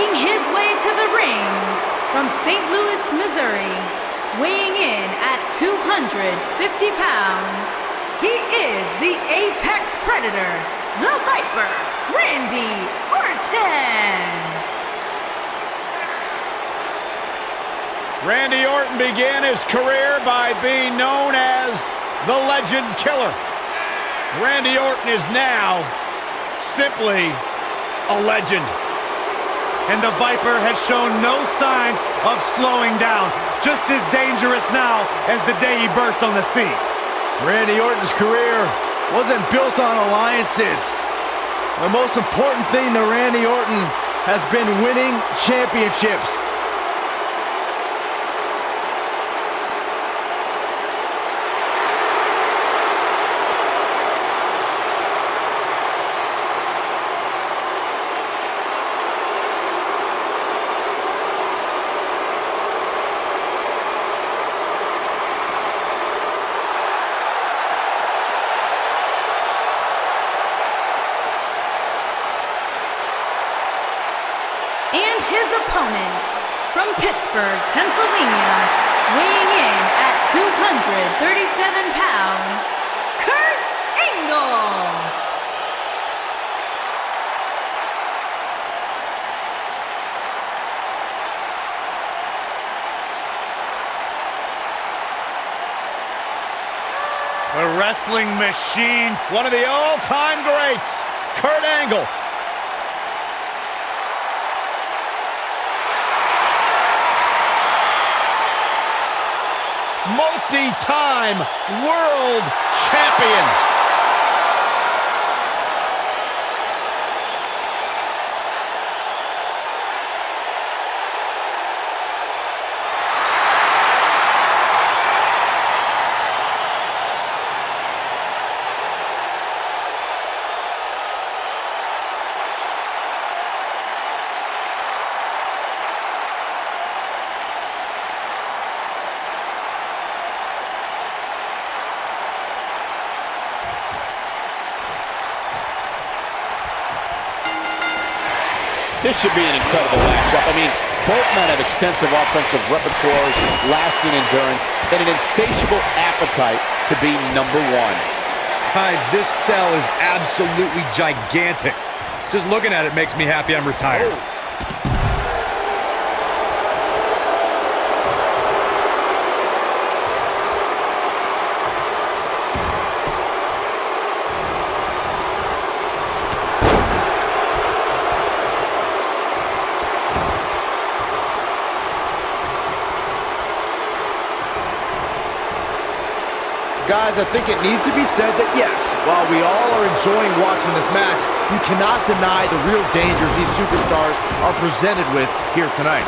Making his way to the ring from St. Louis, Missouri, weighing in at 250 pounds, he is the Apex Predator, the Viper, Randy Orton. Randy Orton began his career by being known as the Legend Killer. Randy Orton is now simply a legend. And the Viper has shown no signs of slowing down. Just as dangerous now as the day he burst on the scene. Randy Orton's career wasn't built on alliances. The most important thing to Randy Orton has been winning championships. And his opponent, from Pittsburgh, Pennsylvania, weighing in at 237 pounds, Kurt Angle. The wrestling machine. One of the all-time greats, Kurt Angle. Multi-time world champion. This should be an incredible matchup. I mean, both men have extensive offensive repertoires, lasting endurance, and an insatiable appetite to be number one. Guys, this cell is absolutely gigantic. Just looking at it makes me happy I'm retired. Guys, I think it needs to be said that yes, while we all are enjoying watching this match, you cannot deny the real dangers these superstars are presented with here tonight.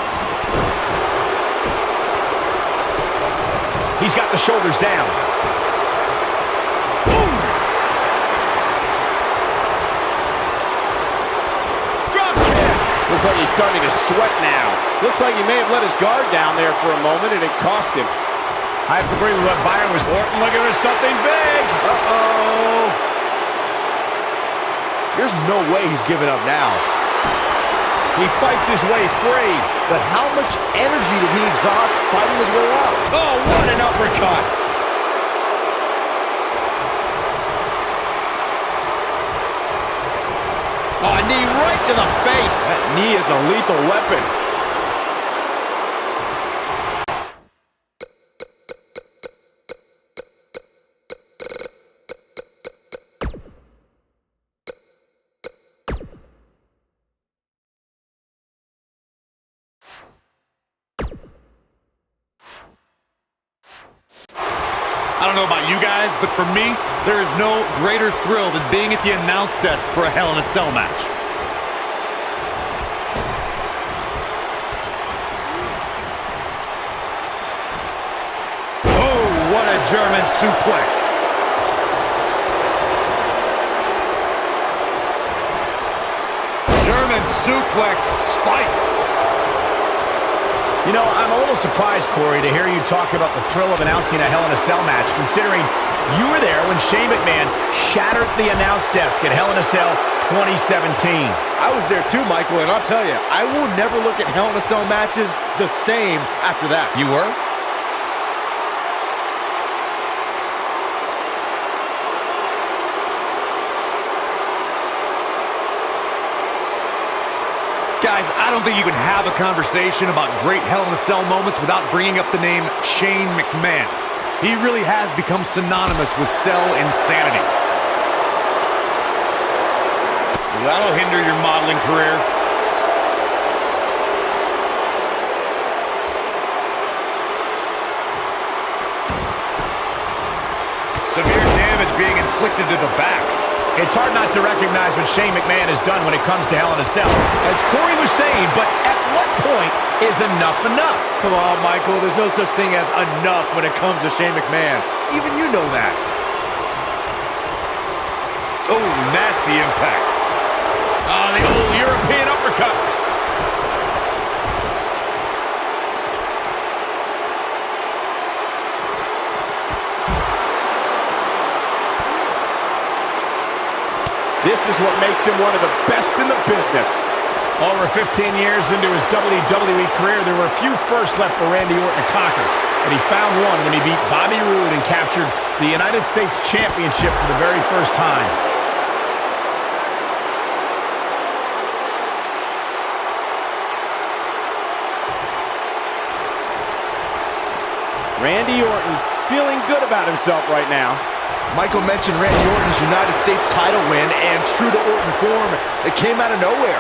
He's got the shoulders down. Boom! Drop kick! Looks like he's starting to sweat now. Looks like he may have let his guard down there for a moment, and it cost him. I have to agree with what Byron was. Orton looking for something big. Uh-oh. There's no way he's giving up now. He fights his way free. But how much energy did he exhaust fighting his way out? Oh, what an uppercut. Oh, a knee right to the face. That knee is a lethal weapon. I don't know about you guys, but for me, there is no greater thrill than being at the announce desk for a Hell in a Cell match. Oh, what a German suplex. German suplex spike. You know, I'm a little surprised, Corey, to hear you talk about the thrill of announcing a Hell in a Cell match, considering you were there when Shane McMahon shattered the announce desk at Hell in a Cell 2017. I was there too, Michael, and I'll tell you, I will never look at Hell in a Cell matches the same after that. You were? Guys, I don't think you can have a conversation about great Hell in a Cell moments without bringing up the name Shane McMahon. He really has become synonymous with cell insanity. That'll hinder your modeling career. Severe damage being inflicted to the back. It's hard not to recognize what Shane McMahon has done when it comes to Hell in a Cell. As Corey was saying, but at what point is enough enough? Come on, Michael, there's no such thing as enough when it comes to Shane McMahon. Even you know that. Oh, nasty impact. The old European uppercut. This is what makes him one of the best in the business. Over 15 years into his WWE career, there were a few firsts left for Randy Orton to conquer. But he found one when he beat Bobby Roode and captured the United States Championship for the very first time. Randy Orton feeling good about himself right now. Michael mentioned Randy Orton's United States title win, and true to Orton form, it came out of nowhere.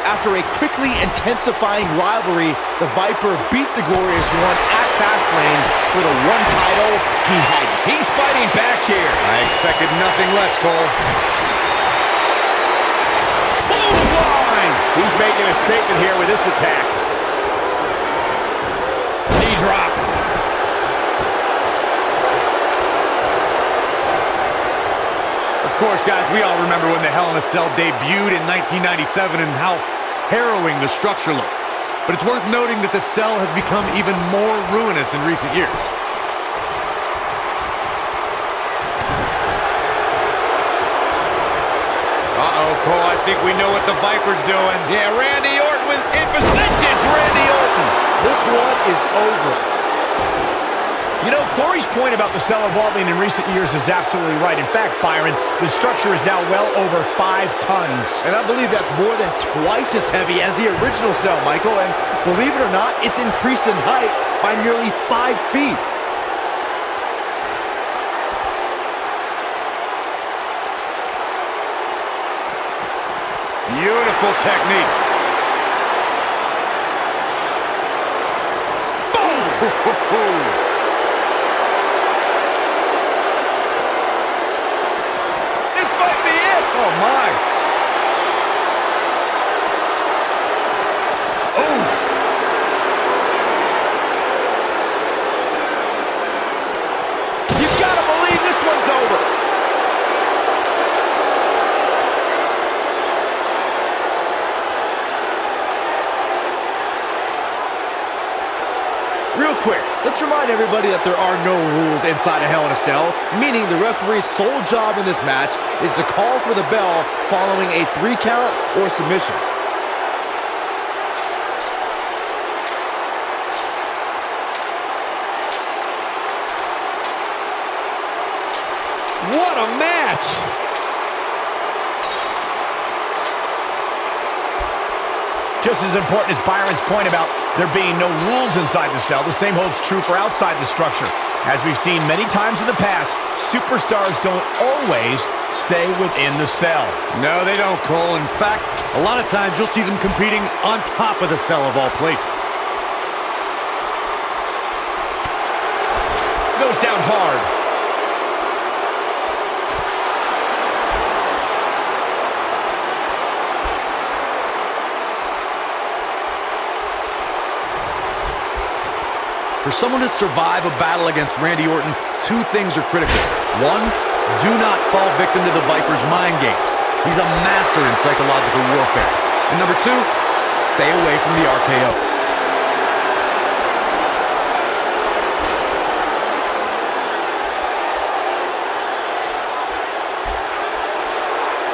After a quickly intensifying rivalry, the Viper beat the Glorious One at Fastlane for the one title he had. He's fighting back here. I expected nothing less, Cole. Clothesline! He's making a statement here with this attack. Knee drop. Of course, guys, we all remember when the Hell in a Cell debuted in 1997 and how harrowing the structure looked. But it's worth noting that the cell has become even more ruinous in recent years. Uh-oh, Cole, I think we know what the Viper's doing. Yeah, Randy Orton was vintage Randy Orton. This one is over. You know, Corey's point about the cell evolving in recent years is absolutely right. In fact, Byron, the structure is now well over 5 tons. And I believe that's more than twice as heavy as the original cell, Michael. And believe it or not, it's increased in height by nearly 5 feet. Beautiful technique. Boom! Oh, my. Oh! You've got to believe this one's over. Real quick, let's remind everybody that there are no rules inside a Hell in a Cell, meaning the referee's sole job in this match is to call for the bell following a 3 count or submission. What a match! Just as important as Byron's point about there being no rules inside the cell, the same holds true for outside the structure. As we've seen many times in the past, superstars don't always stay within the cell. No, they don't, Cole. In fact, a lot of times you'll see them competing on top of the cell of all places. Goes down hard. For someone to survive a battle against Randy Orton, 2 things are critical. 1, do not fall victim to the Viper's mind games. He's a master in psychological warfare. And number 2, stay away from the RKO.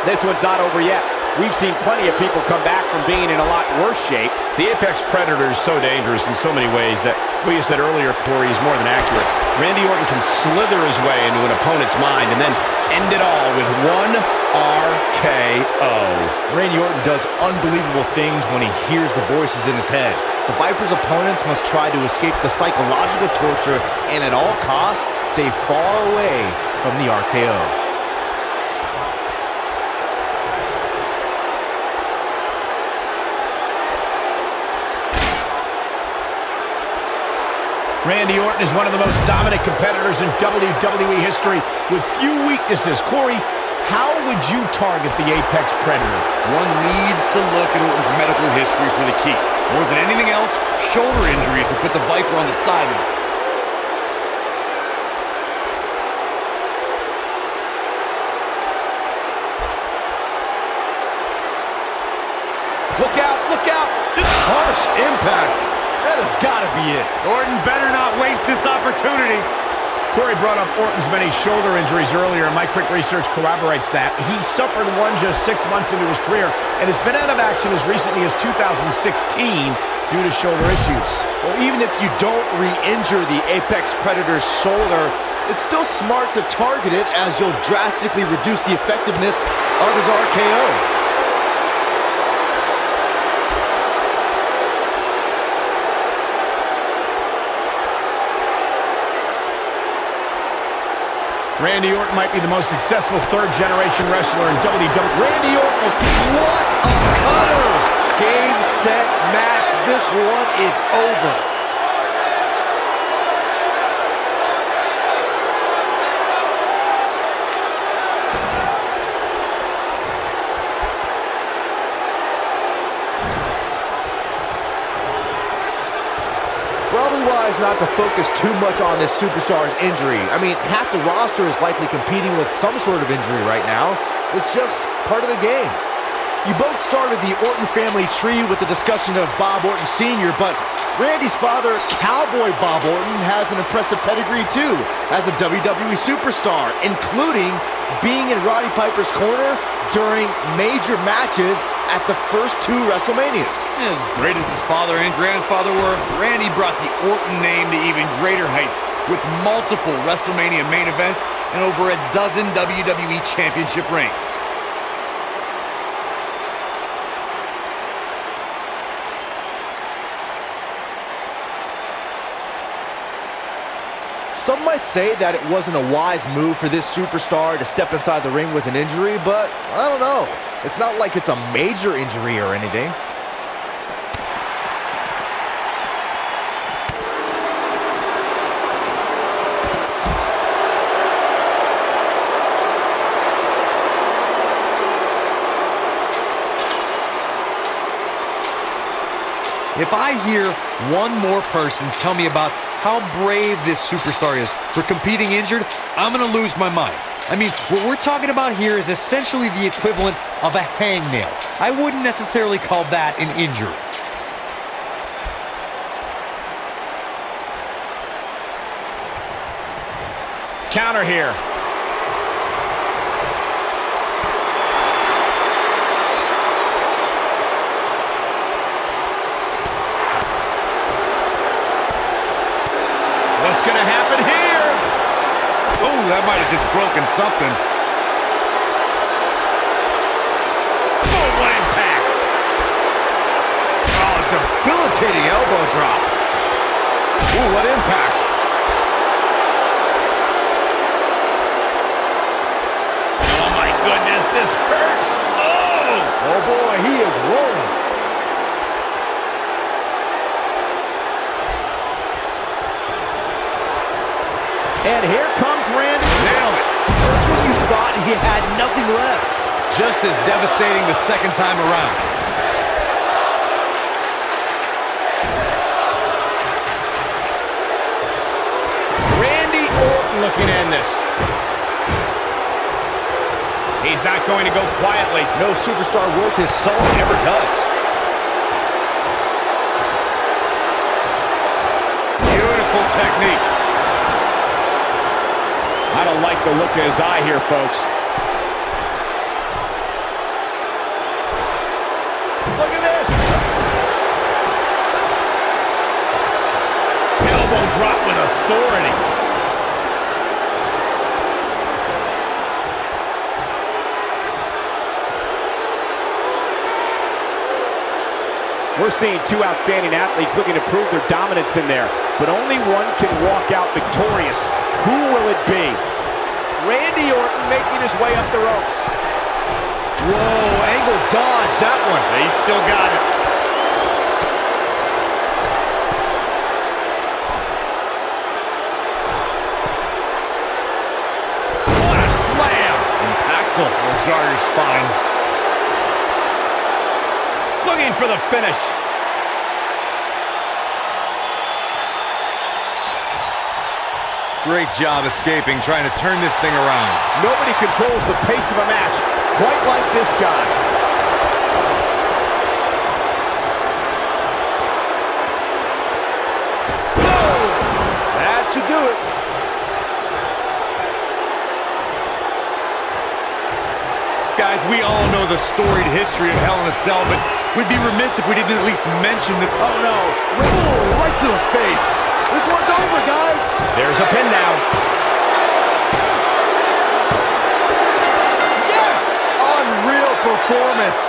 This one's not over yet. We've seen plenty of people come back from being in a lot worse shape. The Apex Predator is so dangerous in so many ways that what you said earlier, Corey, is more than accurate. Randy Orton can slither his way into an opponent's mind and then end it all with one RKO. Randy Orton does unbelievable things when he hears the voices in his head. The Viper's opponents must try to escape the psychological torture and at all costs stay far away from the RKO. Randy Orton is one of the most dominant competitors in WWE history with few weaknesses. Corey, how would you target the Apex Predator? One needs to look at Orton's medical history for the key. More than anything else, shoulder injuries have put the Viper on the sideline. Look out, look out! Harsh impact. That has got to be it. Orton better not waste this opportunity. Corey brought up Orton's many shoulder injuries earlier, and my quick research corroborates that. He suffered one just 6 months into his career and has been out of action as recently as 2016 due to shoulder issues. Well, even if you don't re-injure the Apex Predator's shoulder, it's still smart to target it as you'll drastically reduce the effectiveness of his RKO. Randy Orton might be the most successful third-generation wrestler in WWE. Randy Orton, what a cutter! Game, set, match. This one is over. Probably wise not to focus too much on this superstar's injury. I mean, half the roster is likely competing with some sort of injury right now. It's just part of the game. You both started the Orton family tree with the discussion of Bob Orton Sr., but Randy's father, Cowboy Bob Orton, has an impressive pedigree too as a WWE superstar, including being in Roddy Piper's corner during major matches at the first 2 WrestleManias. As great as his father and grandfather were, Randy brought the Orton name to even greater heights with multiple WrestleMania main events and over a dozen WWE Championship reigns. Some might say that it wasn't a wise move for this superstar to step inside the ring with an injury, but I don't know. It's not like it's a major injury or anything. If I hear one more person tell me about how brave this superstar is for competing injured, I'm going to lose my mind. I mean, what we're talking about here is essentially the equivalent of a hangnail. I wouldn't necessarily call that an injury. Counter here. What's going to happen here? Oh, that might have just broken something. Oh, what impact! Oh, debilitating elbow drop. Ooh, what impact. Oh, my goodness, this hurts. Oh! Oh, boy, he is rolling. And here comes Randy. Nailed it. Just when you thought he had nothing left. Just as devastating the second time around. Randy Orton looking to end this. He's not going to go quietly. No superstar worth his salt ever does. Beautiful technique. I don't like the look of his eye here, folks. elbow drop with authority. We're seeing two outstanding athletes looking to prove their dominance in there, but only one can walk out victorious. Who will it be? Randy Orton making his way up the ropes. Whoa, angle dodge, that one. He's still got it. What a slam! Impactful. Will jar your spine. Looking for the finish. Great job escaping, trying to turn this thing around. Nobody controls the pace of a match quite like this guy. That should do it. Guys, we all know the storied history of Hell in a Cell, but we'd be remiss if we didn't at least mention the... Oh, no. Oh, right to the face. This one's over, guys. There's a pin now. Yes! Unreal performance.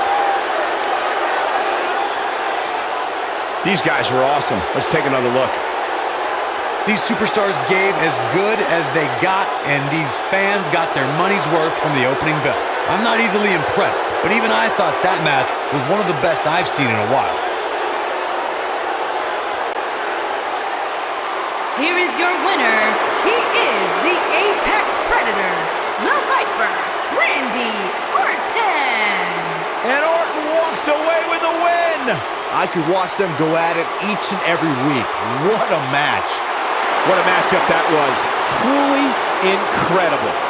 These guys were awesome. Let's take another look. These superstars gave as good as they got, and these fans got their money's worth from the opening bell. I'm not easily impressed, but even I thought that match was one of the best I've seen in a while. Here is your winner. He is the Apex Predator, the Viper, Randy Orton. And Orton walks away with a win. I could watch them go at it each and every week. What a match. What a matchup that was. Truly incredible.